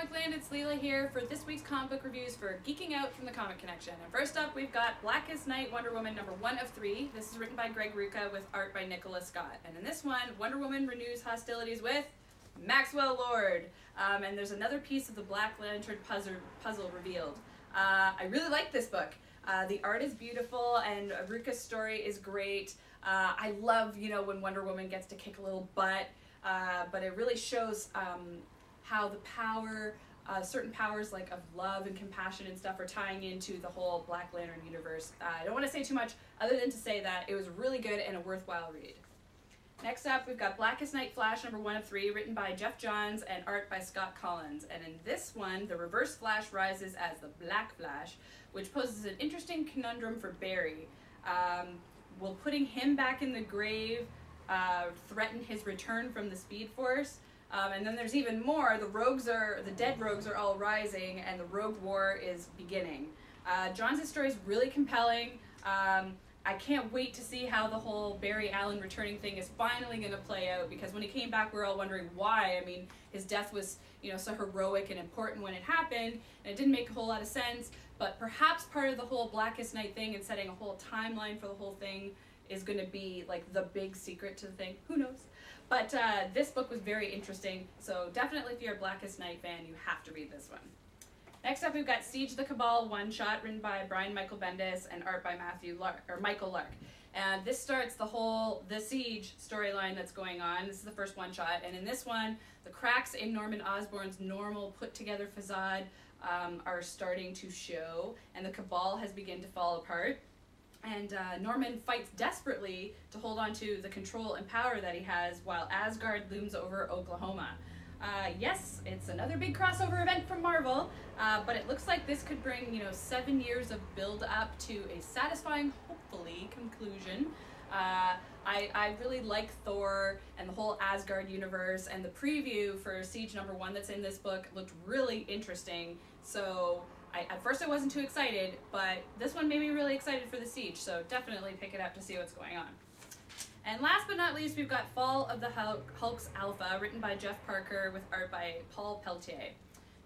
Comic Land, it's Leela here for this week's comic book reviews for Geeking Out from the Comic Connection. And first up, we've got Blackest Night Wonder Woman number 1 of 3. This is written by Greg Rucka with art by Nicholas Scott. And in this one, Wonder Woman renews hostilities with Maxwell Lord. And there's another piece of the Black Lantern puzzle revealed. I really like this book. The art is beautiful and Rucka's story is great. I love, when Wonder Woman gets to kick a little butt, but it really shows how the power, certain powers like of love and compassion and stuff are tying into the whole Black Lantern universe. I don't want to say too much other than to say that it was really good and a worthwhile read. Next up, we've got Blackest Night Flash number 1 of 3, written by Jeff Johns and art by Scott Collins. And in this one, the Reverse Flash rises as the Black Flash, which poses an interesting conundrum for Barry. Will putting him back in the grave threaten his return from the Speed Force? And then there's even more. The dead rogues are all rising, and the Rogue War is beginning. Johns' story is really compelling. I can't wait to see how the whole Barry Allen returning thing is finally going to play out, because when he came back, we were all wondering why. I mean, his death was, so heroic and important when it happened, and it didn't make a whole lot of sense. But perhaps part of the whole Blackest Night thing and setting a whole timeline for the whole thing is going to be like the big secret to the thing. Who knows? But this book was very interesting, so definitely if you're a Blackest Night fan, you have to read this one. Next up, we've got Siege the Cabal one-shot, written by Brian Michael Bendis and art by Michael Lark. And this starts the Siege storyline that's going on. This is the first one-shot, and in this one, the cracks in Norman Osborn's normal put-together facade are starting to show, and the Cabal has begun to fall apart. And Norman fights desperately to hold on to the control and power that he has while Asgard looms over Oklahoma. Yes, it's another big crossover event from Marvel, but it looks like this could bring, 7 years of build-up to a satisfying, hopefully, conclusion. I really like Thor and the whole Asgard universe, and the preview for Siege number 1 that's in this book looked really interesting, so at first I wasn't too excited, but this one made me really excited for the Siege, so definitely pick it up to see what's going on. And last but not least, we've got Fall of the Hulk's Alpha, written by Jeff Parker with art by Paul Pelletier.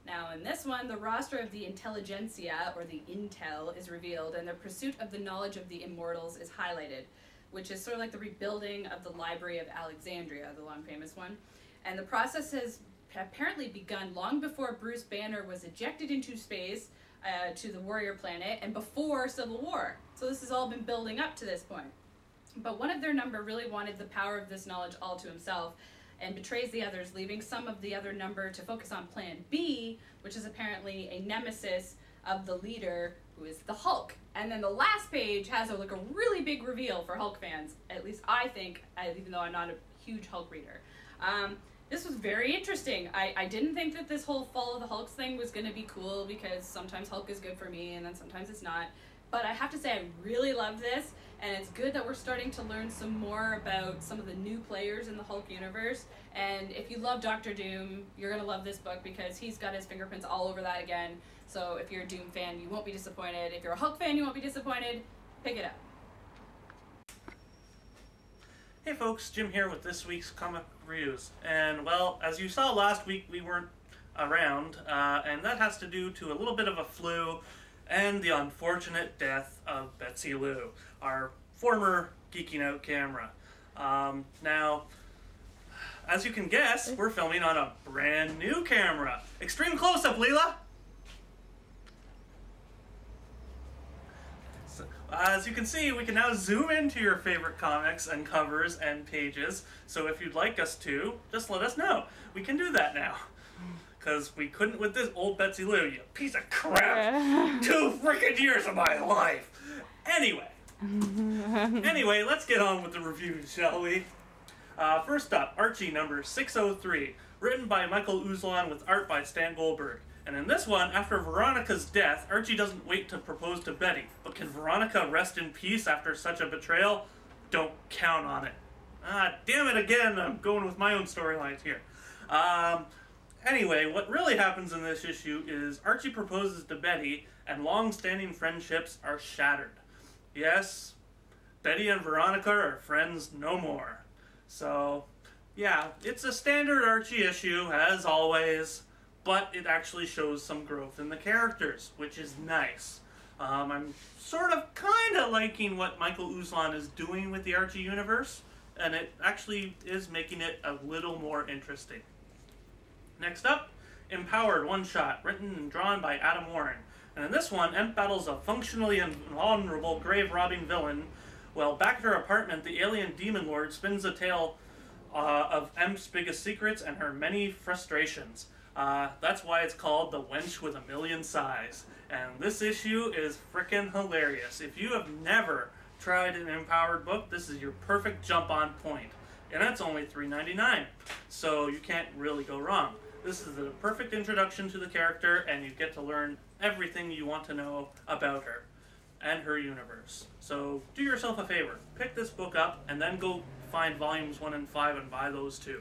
Now in this one, the roster of the Intelligentsia, or the Intel, is revealed, and the pursuit of the knowledge of the Immortals is highlighted, which is sort of like the rebuilding of the Library of Alexandria, the long famous one. And the process has apparently begun long before Bruce Banner was ejected into space to the Warrior Planet and before Civil War. So this has all been building up to this point. But one of their number really wanted the power of this knowledge all to himself and betrays the others, leaving some of the other number to focus on Plan B, which is apparently a nemesis of the leader, who is the Hulk. And then the last page has a really big reveal for Hulk fans, at least I think, even though I'm not a huge Hulk reader. This was very interesting. I didn't think that this whole Fall of the Hulks thing was going to be cool, because sometimes Hulk is good for me and then sometimes it's not. But I have to say I really love this, and it's good that we're starting to learn some more about some of the new players in the Hulk universe. And if you love Doctor Doom, you're going to love this book, because he's got his fingerprints all over that again. So if you're a Doom fan, you won't be disappointed. If you're a Hulk fan, you won't be disappointed. Pick it up. Hey folks, Jim here with this week's comic reviews. And well, as you saw last week, we weren't around, and that has to do to a little bit of a flu and the unfortunate death of Betsy Lou, our former Geeking Out camera. Now, as you can guess, we're filming on a brand new camera. Extreme close-up, Leela! So, as you can see, we can now zoom into your favorite comics and covers and pages, so if you'd like us to, just let us know. We can do that now. Because we couldn't with this old Betsy Lou, you piece of crap! 2 freaking years of my life! Anyway, let's get on with the reviews, shall we? First up, Archie number 603, written by Michael Uzlan with art by Stan Goldberg. And in this one, after Veronica's death, Archie doesn't wait to propose to Betty. But can Veronica rest in peace after such a betrayal? Don't count on it. Ah, damn it again, I'm going with my own storylines here. Anyway, what really happens in this issue is Archie proposes to Betty, and long-standing friendships are shattered. Yes, Betty and Veronica are friends no more. So, yeah, it's a standard Archie issue, as always. but it actually shows some growth in the characters, which is nice. I'm sort of kind of liking what Michael Uslan is doing with the Archie universe, and it actually is making it a little more interesting. Next up, Empowered one-shot, written and drawn by Adam Warren. And in this one, Emp battles a functionally invulnerable grave-robbing villain, while back at her apartment, the alien demon lord spins a tale of Emp's biggest secrets and her many frustrations. That's why it's called The Wench with a Million Sighs. And this issue is frickin' hilarious. If you have never tried an Empowered book, this is your perfect jump-on point. And that's only $3.99, so you can't really go wrong. This is the perfect introduction to the character, and you get to learn everything you want to know about her and her universe. So do yourself a favor, pick this book up, and then go find volumes 1 and 5 and buy those too.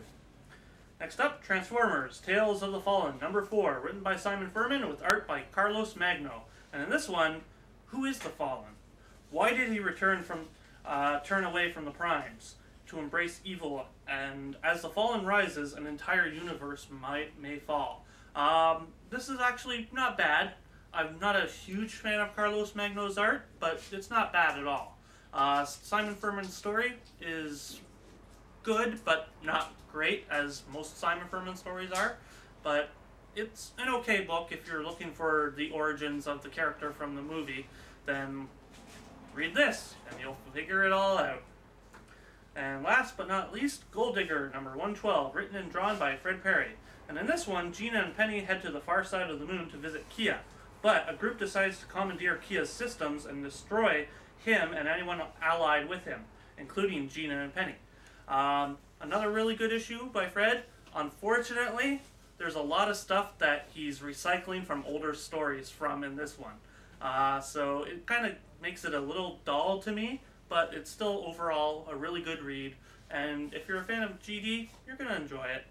Next up, Transformers, Tales of the Fallen, number 4, written by Simon Furman with art by Carlos Magno. And in this one, who is the Fallen? Why did he turn away from the Primes to embrace evil? And as the Fallen rises, an entire universe may fall. This is actually not bad. I'm not a huge fan of Carlos Magno's art, but it's not bad at all. Simon Furman's story is good, but not great, as most Simon Furman stories are. But it's an okay book if you're looking for the origins of the character from the movie. Then read this, and you'll figure it all out. And last but not least, Gold Digger, number 112, written and drawn by Fred Perry. And in this one, Gina and Penny head to the far side of the moon to visit Kia. But a group decides to commandeer Kia's systems and destroy him and anyone allied with him, including Gina and Penny. Another really good issue by Fred. Unfortunately, there's a lot of stuff that he's recycling from older stories from in this one. So it kind of makes it a little dull to me, but it's still overall a really good read. And if you're a fan of GD, you're going to enjoy it.